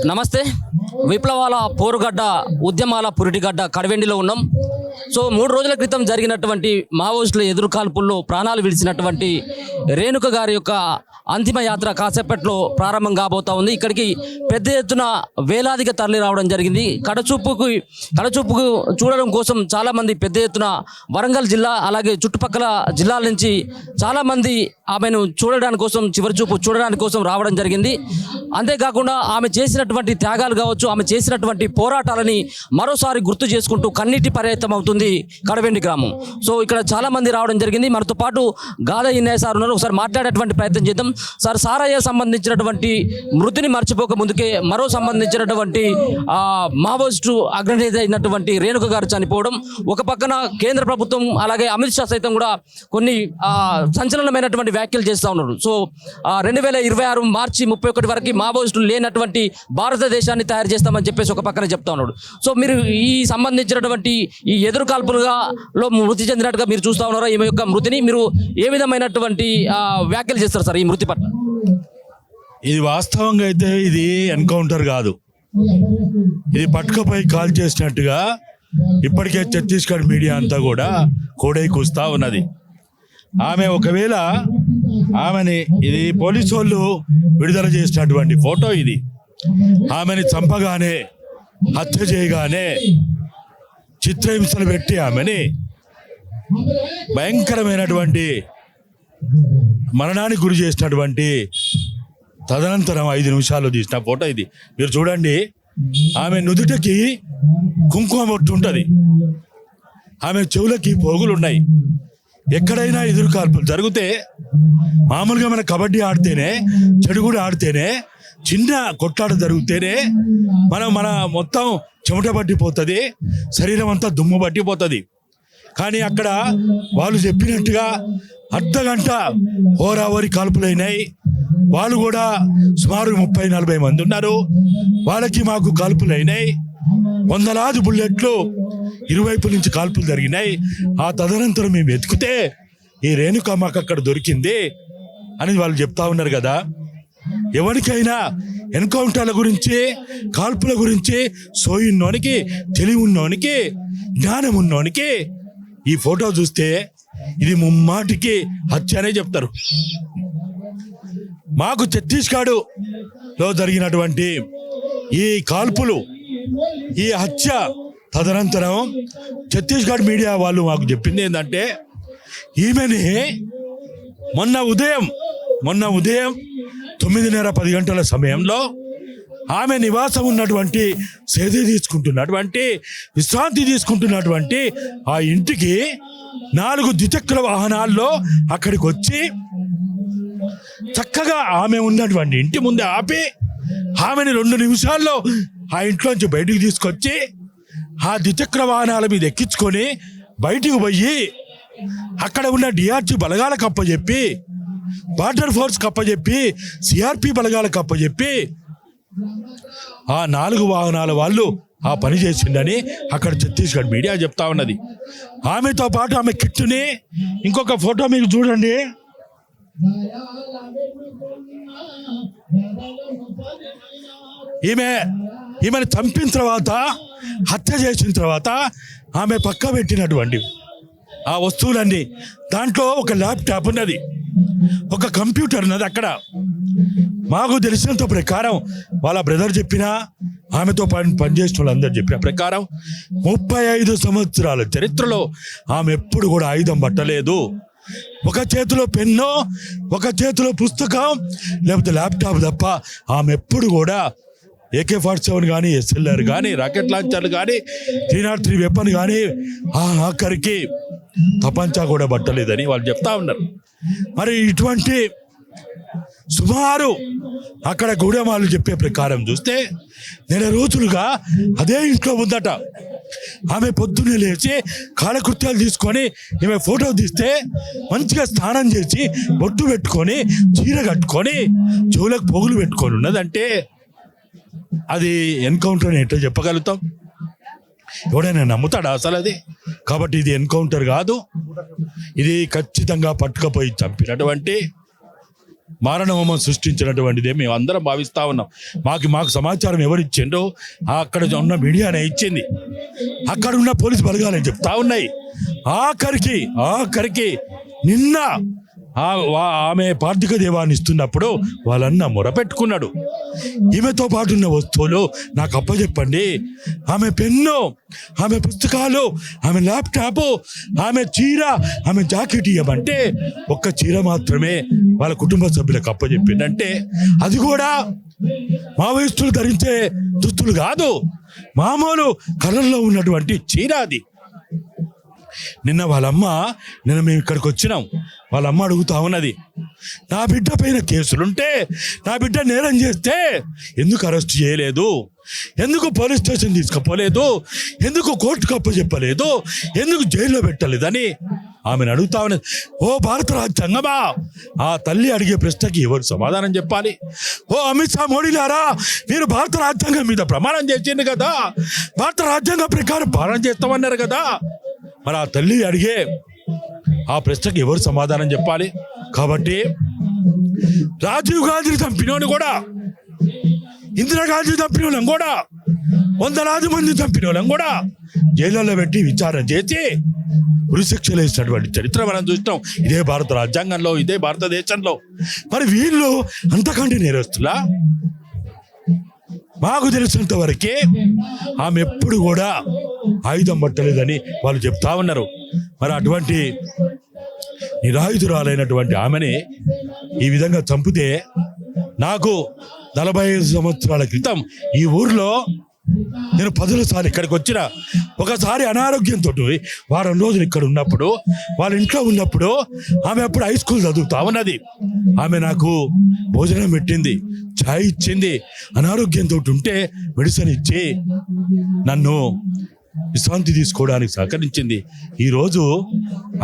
నమస్తే. విప్లవాల పోరుగడ్డ, ఉద్యమాల పురిటిగడ్డ కడవెండిలో ఉన్నాం. సో 3 రోజుల క్రితం జరిగినటువంటి మావోయిస్టుల ఎదురుకాల్పుల్లో ప్రాణాలు విడిచినటువంటి రేణుక గారి యొక్క అంతిమ యాత్ర కాసేపట్లో ప్రారంభం కాబోతా ఉంది. ఇక్కడికి పెద్ద ఎత్తున వేలాదిగా తరలి రావడం జరిగింది. కడచూపుకు చూడడం కోసం చాలామంది పెద్ద ఎత్తున వరంగల్ జిల్లా అలాగే చుట్టుపక్కల జిల్లాల నుంచి చాలామంది ఆమెను చూడడానికి కోసం, చివరి చూపు చూడడానికి కోసం రావడం జరిగింది. అంతేకాకుండా ఆమె చేసినటువంటి త్యాగాలు కావచ్చు, ఆమె చేసినటువంటి పోరాటాలని మరోసారి గుర్తు చేసుకుంటూ కన్నీటి పర్యటన అవుతుంది కడవెండి గ్రామం. సో ఇక్కడ చాలామంది రావడం జరిగింది. మనతో పాటు గాదా ఇన్నయ్య సార్ ఉన్నారు. ఒకసారి మాట్లాడేటువంటి ప్రయత్నం చేద్దాం. సార్, సారయ్య సంబంధించినటువంటి మృతిని మర్చిపోక ముందుకే మరో సంబంధించినటువంటి మావోయిస్టు అగ్రనేత అయినటువంటి రేణుక గారు చనిపోవడం, ఒక పక్కన కేంద్ర ప్రభుత్వం అలాగే అమిత్ షా సైతం కూడా కొన్ని సంచలనమైనటువంటి వ్యాఖ్యలు చేస్తూ ఉన్నారు. సో 2026 మార్చి 31 వరకు మావోయిస్టులు లేనటువంటి భారతదేశాన్ని తయారు చేస్తామని చెప్పేసి ఒక పక్కన చెప్తా ఉన్నాడు. సో మీరు ఈ సంబంధించినటువంటి ఈ ఎదురుకాల్పులుగా మృతి చెందినట్టుగా మీరు చూస్తూ ఉన్నారా? ఈమె యొక్క మృతిని మీరు ఏ విధమైనటువంటి వ్యాఖ్యలు చేస్తారు సార్ ఈ మృతి పట్ల? ఇది వాస్తవంగా అయితే ఇది ఎన్కౌంటర్ కాదు, ఇది పట్టుకపోయి కాల్ చేసినట్టుగా ఇప్పటికే ఛత్తీస్గఢ్ మీడియా అంతా కూడా కోడై కూస్తా ఉన్నది. ఆమె ఒకవేళ ఆమెని, ఇది పోలీసు వాళ్ళు విడుదల చేసినటువంటి ఫోటో ఇది, ఆమెని చంపగానే, హత్య చేయగానే, చిత్రహింసలు పెట్టి ఆమెని భయంకరమైనటువంటి మరణానికి గురి చేసినటువంటి తదనంతరం 5 నిమిషాలు తీసిన ఫోటో ఇది. మీరు చూడండి, ఆమె నుదుటకి కుంకుమ బొట్టు ఉంటుంది, ఆమె చెవులకి పోగులు ఉన్నాయి. ఎక్కడైనా ఎదురుకాల్పులు జరిగితే మామూలుగా మన కబడ్డీ ఆడితేనే, చెడుగుడు ఆడితేనే, చిన్న కొట్లాట జరిగితేనే మన మొత్తం చెమట పట్టిపోతుంది, శరీరం అంతా దుమ్ము పట్టిపోతుంది. కానీ అక్కడ వాళ్ళు చెప్పినట్టుగా అర్ధగంట హోరావరి కాల్పులైనాయి. వాళ్ళు కూడా సుమారు 30-40 మంది ఉన్నారు. వాళ్ళకి మాకు కాల్పులైనాయి. వందలాది బుల్లెట్లు ఇరువైపుల నుంచి కాల్పులు జరిగినాయి. ఆ తదనంతరం మేము వెతికితే ఈ రేణుక మాకు అక్కడ దొరికింది అని వాళ్ళు చెప్తా ఉన్నారు కదా. ఎవరికైనా ఎన్కౌంటర్ల గురించి, కాల్పుల గురించి సోయున్నోనికి, తెలివి ఉన్నోనికి, జ్ఞానం ఉన్నోనికి ఈ ఫోటో చూస్తే ఇది ముమ్మాటికి హత్య అనే చెప్తారు. మాకు ఛత్తీస్గఢ్లో జరిగినటువంటి ఈ కాల్పులు, ఈ హత్య తదనంతరం ఛత్తీస్గఢ్ మీడియా వాళ్ళు మాకు చెప్పింది ఏంటంటే, ఈమెని మొన్న ఉదయం 9:30-10 గంటల సమయంలో ఆమె నివాసం ఉన్నటువంటి, సేద తీసుకుంటున్నటువంటి, విశ్రాంతి తీసుకుంటున్నటువంటి ఆ ఇంటికి 4 ద్విచక్ర వాహనాల్లో అక్కడికి వచ్చి చక్కగా ఆమె ఉన్నటువంటి ఇంటి ముందే ఆపి ఆమెని 2 నిమిషాల్లో ఆ ఇంట్లోంచి బయటికి తీసుకొచ్చి ఆ ద్విచక్ర వాహనాల మీద ఎక్కించుకొని బయటికి పోయి అక్కడ ఉన్న డిఆర్జీ బలగాలకు అప్పచెప్పి, బార్డర్ ఫోర్స్ అప్పచెప్పి, సిఆర్పి బలగాలకు అప్పచెప్పి ఆ 4 వాహనాల వాళ్ళు ఆ పని చేసిండని అక్కడ ఛత్తీస్గఢ్ మీడియా చెప్తా ఉన్నది. ఆమెతో పాటు ఆమె కిట్టుని, ఇంకొక ఫోటో మీకు చూడండి, ఈమెను చంపిన తర్వాత, హత్య చేసిన తర్వాత ఆమె పక్క పెట్టినటువంటి ఆ వస్తువులన్నీ, దాంట్లో ఒక ల్యాప్టాప్ ఉన్నది, ఒక కంప్యూటర్ ఉన్నది. అక్కడ మాకు తెలిసినంత ప్రకారం వాళ్ళ బ్రదర్ చెప్పినా, ఆమెతో పనిచేసిన వాళ్ళందరూ చెప్పిన ప్రకారం 35 సంవత్సరాల చరిత్రలో ఆమె ఎప్పుడు కూడా ఆయుధం పట్టలేదు. ఒక చేతిలో పెన్ను, ఒక చేతిలో పుస్తకం, లేకపోతే ల్యాప్టాప్ తప్ప ఆమె ఎప్పుడు కూడా AK-47 కానీ, SLR కానీ, రాకెట్ లాంచర్లు కానీ, 303 వెపన్ కానీ ఆఖరికి తపంచా కూడా పట్టలేదని వాళ్ళు చెప్తా ఉన్నారు. మరి ఇటువంటి సుమారు అక్కడ గూడెం వాళ్ళు చెప్పే ప్రకారం చూస్తే 1 రోజులుగా అదే ఇంట్లో ఉందట. ఆమె పొద్దున్నే లేచి కాలకృత్యాలు తీసుకొని ఈమె ఫోటో తీస్తే మంచిగా స్నానం చేసి, బొట్టు పెట్టుకొని, చీర కట్టుకొని, చెవులకు పొగులు పెట్టుకొని ఉన్నదంటే అది ఎన్కౌంటర్ ఎట్లా చెప్పగలుగుతాం? ఎవడైనా నమ్ముతాడా అసలు అది? కాబట్టి ఇది ఎన్కౌంటర్ కాదు, ఇది ఖచ్చితంగా పట్టుకపోయి చంపినటువంటి మారణహోమం సృష్టించినటువంటిదే మేము అందరం భావిస్తూ ఉన్నాం. మాకు సమాచారం ఎవరు ఇచ్చిండ్రో అక్కడ ఉన్న మీడియానే ఇచ్చింది, అక్కడ ఉన్న పోలీసు బలగాలని చెప్తా ఉన్నాయి. ఆఖరికి నిన్న ఆమె పార్థిక దేవాన్ని ఇస్తున్నప్పుడు వాళ్ళన్న మొరపెట్టుకున్నాడు, ఈమెతో పాటు ఉన్న వస్తువులు నాకు అప్పచెప్పండి, ఆమె పెన్ను, ఆమె పుస్తకాలు, ఆమె ల్యాప్టాప్, ఆమె చీర, ఆమె జాకెట్ ఇవ్వమంటే ఒక్క చీర మాత్రమే వాళ్ళ కుటుంబ సభ్యులకు అప్పచెప్పిందంటే అది కూడా మావోయిస్టులు ధరించే దుస్తులు కాదు, మామూలు కలర్లో ఉన్నటువంటి చీర అది. నిన్న మేము ఇక్కడికి వచ్చినాం, వాళ్ళమ్మ అడుగుతా ఉన్నది, నా బిడ్డ పైన కేసులుంటే, నా బిడ్డ నేరం చేస్తే ఎందుకు అరెస్ట్ చేయలేదు, ఎందుకు పోలీస్ స్టేషన్ తీసుకుపోలేదు, ఎందుకు కోర్టుకు అప్పచెప్పలేదు, ఎందుకు జైల్లో పెట్టలేదని ఆమెను అడుగుతా ఉన్నది. ఓ భారత రాజ్యాంగమా, ఆ తల్లి అడిగే ప్రశ్నకి ఎవరు సమాధానం చెప్పాలి? ఓ అమిత్ షా, మోడీలారా, మీరు భారత రాజ్యాంగం మీద ప్రమాణం చేసింది కదా, భారత రాజ్యాంగం ప్రకారం పాలన చేస్తామన్నారు కదా, మరి ఆ తల్లి అడిగే ఆ ప్రశ్నకి ఎవరు సమాధానం చెప్పాలి? కాబట్టి రాజీవ్ గాంధీని చంపినోని కూడా, ఇందిరాగాంధీ చంపిన వాళ్ళం కూడా, వందలాది మంది చంపిన వాళ్ళం కూడా జైళ్ళలో పెట్టి విచారణ చేసి ఉరిశిక్షలు వేసినటువంటి చరిత్ర మనం చూస్తాం ఇదే భారత రాజ్యాంగంలో, ఇదే భారతదేశంలో. మరి వీళ్ళు అంతకంటే నేరస్తులా? మాకు తెలిసినంత వరకే ఆమె ఎప్పుడు కూడా ఆయుధం పట్టలేదని వాళ్ళు చెప్తా ఉన్నారు. మరి అటువంటి నిరాయుధురాలైనటువంటి ఆమెని ఈ విధంగా చంపితే, నాకు 45 సంవత్సరాల క్రితం ఈ ఊర్లో నేను 10 సార్లు ఇక్కడికి వచ్చిన, ఒకసారి అనారోగ్యంతో వారం రోజులు ఇక్కడ ఉన్నప్పుడు, వాళ్ళ ఇంట్లో ఉన్నప్పుడు, ఆమె అప్పుడు హై స్కూల్ చదువుతా ఉన్నది, ఆమె నాకు భోజనం పెట్టింది, ఛాయ్ ఇచ్చింది, అనారోగ్యంతో ఉంటే మెడిసిన్ ఇచ్చి నన్ను విశ్రాంతి తీసుకోవడానికి సహకరించింది. ఈరోజు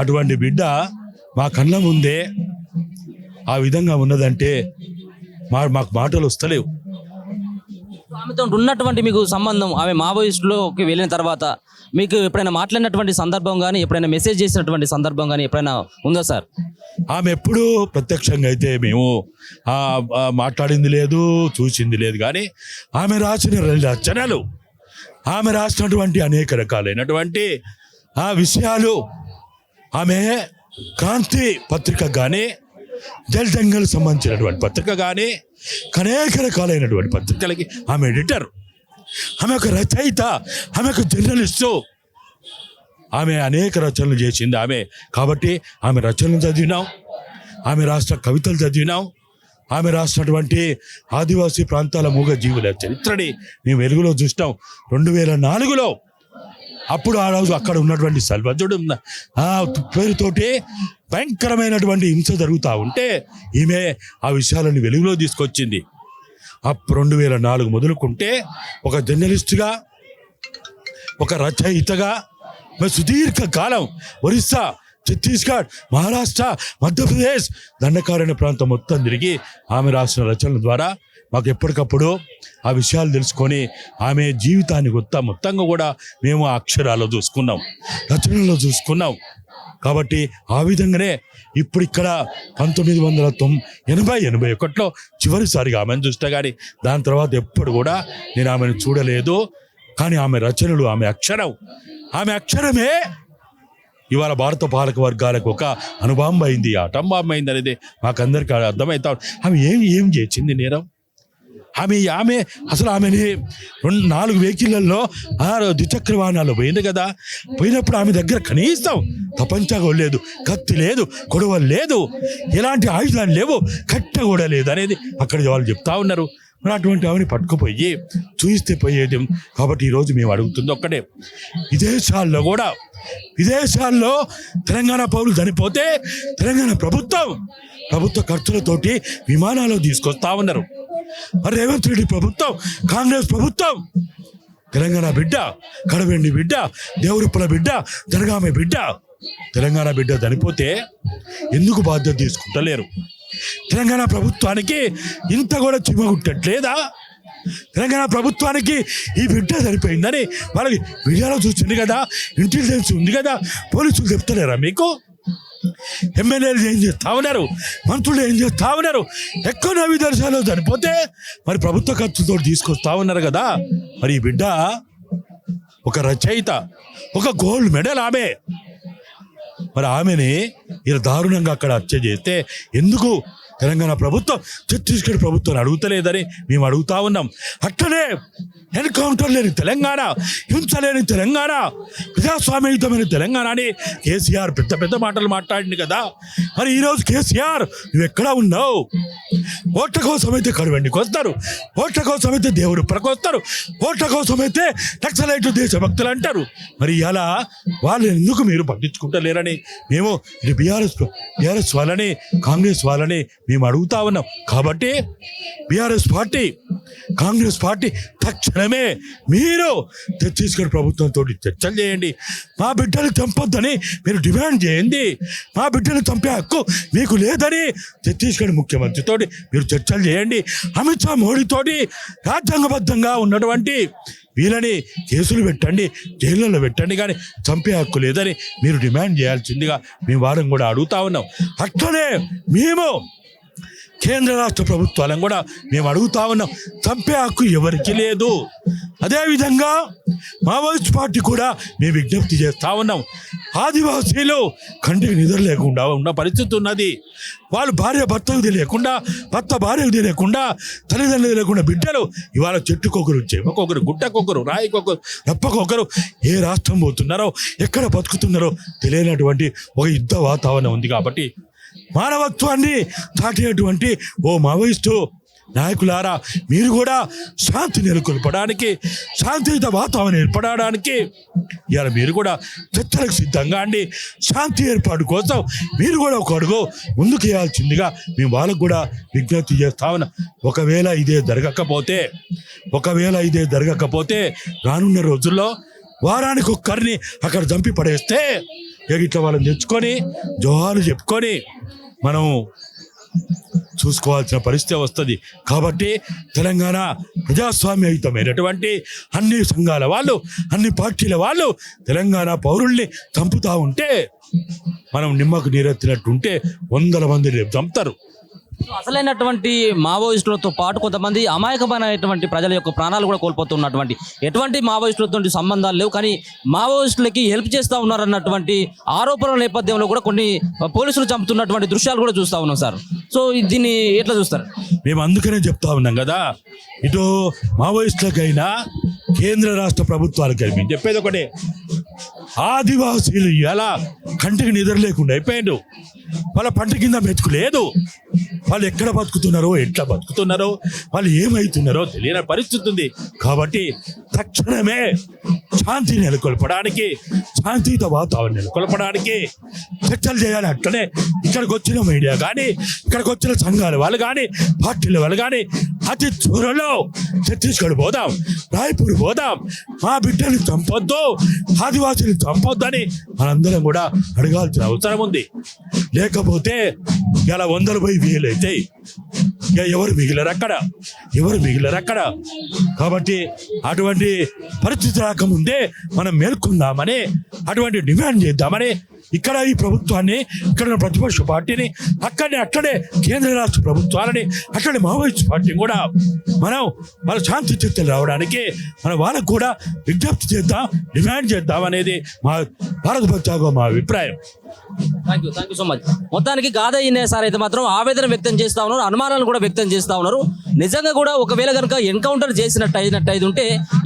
అటువంటి బిడ్డ మా కళ్ళ ముందే ఆ విధంగా ఉన్నదంటే మాకు మాటలు వస్తలేవు. ఆమెతో ఉన్నటువంటి మీకు సంబంధం, ఆమె మావోయిస్టులోకి వెళ్ళిన తర్వాత మీకు ఎప్పుడైనా మాట్లాడినటువంటి సందర్భం కానీ, ఎప్పుడైనా మెసేజ్ చేసినటువంటి సందర్భం కానీ ఎప్పుడైనా ఉందా సార్? ఆమె ఎప్పుడూ ప్రత్యక్షంగా అయితే మేము మాట్లాడింది లేదు, చూసింది లేదు. కానీ ఆమె రాసిన రచనలు, ఆమె రాసినటువంటి అనేక రకాలైనటువంటి విషయాలు, ఆమె క్రాంతి పత్రిక కానీ, జల్ జంగల్ సంబంధించినటువంటి పత్రిక కానీ, అనేక రకాలైనటువంటి పత్రికలకి ఆమె ఎడిటర్, ఆమె ఒక రచయిత, ఆమె ఒక జర్నలిస్టు, ఆమె అనేక రచనలు చేసింది ఆమె. కాబట్టి ఆమె రచనలు చదివినాం, ఆమె రాసిన కవితలు చదివినాం, ఆమె రాసినటువంటి ఆదివాసీ ప్రాంతాల మూగ జీవుల చరిత్రని మేము వెలుగులో చూస్తాం. 2004లో అప్పుడు ఆ రోజు అక్కడ ఉన్నటువంటి సల్వజుడు పేరుతోటి భయంకరమైనటువంటి హింస జరుగుతూ ఉంటే ఈమె ఆ విషయాలను వెలుగులో తీసుకొచ్చింది. 2004 మొదలుకుంటే ఒక జర్నలిస్టుగా, ఒక రచయితగా సుదీర్ఘ కాలం ఒరిస్సా, ఛత్తీస్గఢ్, మహారాష్ట్ర, మధ్యప్రదేశ్ దండకారణ్య ప్రాంతం మొత్తం తిరిగి ఆమె రాసిన రచనల ద్వారా మాకు ఎప్పటికప్పుడు ఆ విషయాలు తెలుసుకొని ఆమె జీవితాన్ని మొత్తంగా కూడా మేము ఆ అక్షరాల్లో చూసుకున్నాం, రచనల్లో చూసుకున్నాం. కాబట్టి ఆ విధంగానే ఇప్పుడు ఇక్కడ 1981లో చివరిసారిగా ఆమెను చూస్తే కానీ దాని తర్వాత ఎప్పుడు కూడా నేను ఆమెను చూడలేదు. కానీ ఆమె రచనలు, ఆమె అక్షరమే ఇవాళ భారత పాలక వర్గాలకు ఒక అనుబాంబ అయింది, అటంబాంబ అయింది అనేది మాకందరికీ అర్థమవుతా. ఆమె ఏం చేసింది నేరం? ఆమె అసలు ఆమెని 4 వెహికల్లో 6 ద్విచక్ర వాహనాల్లో పోయింది కదా. పోయినప్పుడు ఆమె దగ్గర కనీసం తపంచా లేదు, కత్తి లేదు, కొడవలు లేదు, ఎలాంటి ఆయుధాలు లేవు, కట్ట కూడా లేదు అనేది అక్కడ వాళ్ళు చెప్తా ఉన్నారు. మరి అటువంటి ఆమెని పట్టుకుపోయి చూయిస్తే పోయేది. కాబట్టి ఈరోజు మేము అడుగుతుంది ఒక్కటే, విదేశాల్లో తెలంగాణ పౌరులు చనిపోతే తెలంగాణ ప్రభుత్వ ఖర్చులతోటి విమానాలు తీసుకొస్తా ఉన్నారు. మరి రేవంత్ రెడ్డి ప్రభుత్వం, కాంగ్రెస్ ప్రభుత్వం తెలంగాణ బిడ్డ, కడవెండి బిడ్డ, దేవురుప్పల బిడ్డ, జనగామ బిడ్డ, తెలంగాణ బిడ్డ చనిపోతే ఎందుకు బాధ్యత తీసుకుంటలేరు? తెలంగాణ ప్రభుత్వానికి ఇంత కూడా చిమ్మగుట్టట్లేదా? తెలంగాణ ప్రభుత్వానికి ఈ బిడ్డ సరిపోయిందని వాళ్ళకి మీడియాలో చూసింది కదా, ఇంటెలిజెన్స్ ఉంది కదా, పోలీసులు చెప్తలేరా మీకు? ఎమ్మెల్యేలు ఏం చేస్తా ఉన్నారు, మంత్రులు ఏం చేస్తా ఉన్నారు. ఎక్కువ విదేశాల్లో చనిపోతే మరి ప్రభుత్వ ఖర్చుతో తీసుకొస్తా ఉన్నారు కదా. మరి ఈ బిడ్డ ఒక రచయిత, ఒక గోల్డ్ మెడల్ ఆమె. మరి ఆమెని ఇలా దారుణంగా అక్కడ హత్య చేస్తే ఎందుకు తెలంగాణ ప్రభుత్వం ఛత్తీస్గఢ్ ప్రభుత్వాన్ని అడుగుతలేదని మేము అడుగుతా ఉన్నాం. అట్లనే ఎన్కౌంటర్ లేని తెలంగాణ, హింస లేని తెలంగాణ, ప్రజాస్వామ్యయుతమైన తెలంగాణ అని కేసీఆర్ పెద్ద పెద్ద మాటలు మాట్లాడింది కదా. మరి ఈరోజు కేసీఆర్ నువ్వు ఎక్కడా ఉన్నావు? ఓట్ల కోసమైతే కరువెండికి వస్తారు, ఓట్ల కోసమైతే దేవుడు ప్రకొస్తారు, ఓట్ల కోసమైతే నక్సలైట్లు దేశభక్తులు అంటారు. మరి ఇలా వాళ్ళు ఎందుకు మీరు పట్టించుకుంటలేరని మేము ఇది బీఆర్ఎస్ వాళ్ళని, కాంగ్రెస్ వాళ్ళని మేము అడుగుతా ఉన్నాం. కాబట్టి బీఆర్ఎస్ పార్టీ, కాంగ్రెస్ పార్టీ తక్షణమే మీరు ఛత్తీస్గఢ్ ప్రభుత్వంతో చర్చలు చేయండి. మా బిడ్డలు చంపొద్దని మీరు డిమాండ్ చేయండి. మా బిడ్డలు చంపే హక్కు మీకు లేదని ఛత్తీస్గఢ్ ముఖ్యమంత్రితో మీరు చర్చలు చేయండి. అమిత్ షా మోడీతోటి రాజ్యాంగబద్ధంగా ఉన్నటువంటి వీళ్ళని కేసులు పెట్టండి, జైళ్ళలో పెట్టండి, కానీ చంపే హక్కు లేదని మీరు డిమాండ్ చేయాల్సిందిగా మేము వారం కూడా అడుగుతా ఉన్నాం. అట్లనే మేము కేంద్ర రాష్ట్ర ప్రభుత్వాలను కూడా మేము అడుగుతా ఉన్నాం, చంపే హక్కు ఎవరికి లేదు. అదేవిధంగా మావోయిస్ట్ పార్టీ కూడా మేము విజ్ఞప్తి చేస్తూ ఉన్నాం. ఆదివాసీలు కంటికి నిద్ర లేకుండా ఉన్న పరిస్థితి ఉన్నది. వాళ్ళు భార్య భర్తకు తెలియకుండా, భర్త భార్యకు తెలియకుండా, తల్లిదండ్రులు తెలియకుండా బిడ్డలు ఇవాళ చెట్టుకొకరు, చెమకొకరు, గుట్టకొకరు, రాయికొకరు, రప్పకొకరు ఏ రాష్ట్రం పోతున్నారో, ఎక్కడ బతుకుతున్నారో తెలియనటువంటి ఒక యుద్ధ వాతావరణం ఉంది. కాబట్టి మానవత్వాన్ని చాటేటువంటి ఓ మావోయిస్టు నాయకులారా, మీరు కూడా శాంతి నెలకొల్పడానికి, శాంతియుత వాతావరణం ఏర్పడడానికి ఇవాళ మీరు కూడా చర్చలకు సిద్ధంగా అండి. శాంతి ఏర్పాటు కోసం మీరు కూడా ఒక అడుగు ముందుకు వేయాల్సిందిగా మేము వాళ్ళకు కూడా విజ్ఞప్తి చేస్తా ఉన్నాం. ఒకవేళ ఇదే జరగకపోతే రానున్న రోజుల్లో వారానికి ఒక్కరిని అక్కడ చంపి పడేస్తే ఇట్లా వాళ్ళని తెచ్చుకొని జోహాలు చెప్పుకొని మనం చూసుకోవాల్సిన పరిస్థితి వస్తుంది. కాబట్టి తెలంగాణ ప్రజాస్వామ్యయుతమైనటువంటి అన్ని సంఘాల వాళ్ళు, అన్ని పార్టీల వాళ్ళు తెలంగాణ పౌరుల్ని చంపుతూ ఉంటే మనం నిమ్మకు నీరెత్తినట్టుంటే 100 మంది రేపు చంపుతారు. అసలైనటువంటి మావోయిస్టులతో పాటు కొంతమంది అమాయకమైనటువంటి ప్రజల యొక్క ప్రాణాలు కూడా కోల్పోతున్నటువంటి ఎటువంటి మావోయిస్టులతో సంబంధాలు లేవు, కానీ మావోయిస్టులకి హెల్ప్ చేస్తూ ఉన్నారన్నటువంటి ఆరోపణల నేపథ్యంలో కూడా కొన్ని పోలీసులు చంపుతున్నటువంటి దృశ్యాలు కూడా చూస్తూ ఉన్నాం సార్. సో దీన్ని ఎట్లా చూస్తారు? మేము అందుకనే చెప్తా ఉన్నాం కదా, ఇటు మావోయిస్టులకైనా కేంద్ర రాష్ట్ర ప్రభుత్వాలకైనా మేము చెప్పేది ఒకటే, ఆదివాసీలు ఎలా కంటికి నిద్ర లేకుండా అయిపోయాడు. వాళ్ళ పంట కింద మెతుకు లేదు. వాళ్ళు ఎక్కడ బతుకుతున్నారో, ఎట్లా బతుకుతున్నారో, వాళ్ళు ఏమవుతున్నారో తెలియని పరిస్థితి ఉంది. కాబట్టి తక్షణమే శాంతి నెలకొల్పడానికి, శాంతియుత వాతావరణం నెలకొల్పడానికి చర్చలు చేయాలి. అట్లనే ఇక్కడికి వచ్చిన మీడియా కానీ, ఇక్కడికి వచ్చిన సంఘాల వాళ్ళు కానీ, పార్టీల వాళ్ళు కానీ అతి త్వరలో ఛత్తీస్గఢ్ పోదాం, రాయ్పూర్ పోదాం, మా బిడ్డని చంపొద్దు, ఆదివాసులు చంపొద్దని మనందరం కూడా అడగాల్సిన అవసరం ఉంది. లేకపోతే ఇలా 100 పోయి 1000 అవుతాయి. ఇక ఎవరు మిగిలరు అక్కడ. కాబట్టి అటువంటి పరిస్థితి రాకముందే మనం మేల్కొందామని, అటువంటి డిమాండ్ చేద్దామని ఇక్కడ ఈ ప్రభుత్వాన్ని, ఇక్కడ ప్రతిపక్ష పార్టీని, అట్లనే కేంద్ర రాష్ట్ర ప్రభుత్వాలని, అట్లనే మావోయిస్ట్ పార్టీని కూడా మనం వాళ్ళ శాంతి చర్చలు రావడానికి మనం వాళ్ళకు కూడా విజ్ఞప్తి చేద్దాం, డిమాండ్ చేద్దాం అనేది మా భారత పక్షాగా మా అభిప్రాయం. Thank you so much. మొత్తానికి గాదా ఇన్నే సార్ అయితే మాత్రం ఆవేదన వ్యక్తం చేస్తా ఉన్నారు, అనుమానాలు కూడా వ్యక్తం చేస్తా ఉన్నారు. నిజంగా కూడా ఒకవేళ కనుక ఎన్కౌంటర్ చేసినట్టు ఉంటే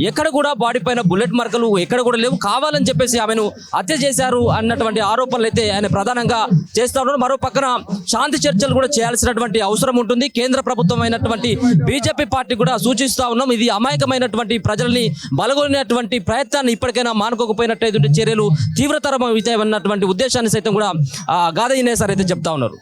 ఎక్కడ కూడా బాడీ పైన బుల్లెట్ మార్కలు ఎక్కడ కూడా లేవు, కావాలని చెప్పేసి ఆమెను హత్య చేశారు అన్నటువంటి ఆరోపణలు అయితే ఆయన ప్రధానంగా చేస్తా ఉన్నారు. మరో పక్కన శాంతి చర్చలు కూడా చేయాల్సినటువంటి అవసరం ఉంటుంది. కేంద్ర ప్రభుత్వం అయినటువంటి బీజేపీ పార్టీ కూడా సూచిస్తా ఉన్నాం, ఇది అమాయకమైనటువంటి ప్రజల్ని బలగొనేటువంటి ప్రయత్నాన్ని ఇప్పటికైనా మానుకోకపోయినట్టయితే చర్యలు తీవ్రతరం అవుతాయన్నటువంటి ఉద్దేశాన్ని సైతం కూడా గాదా ఇన్నే సార్ అయితే చెప్తా ఉన్నారు.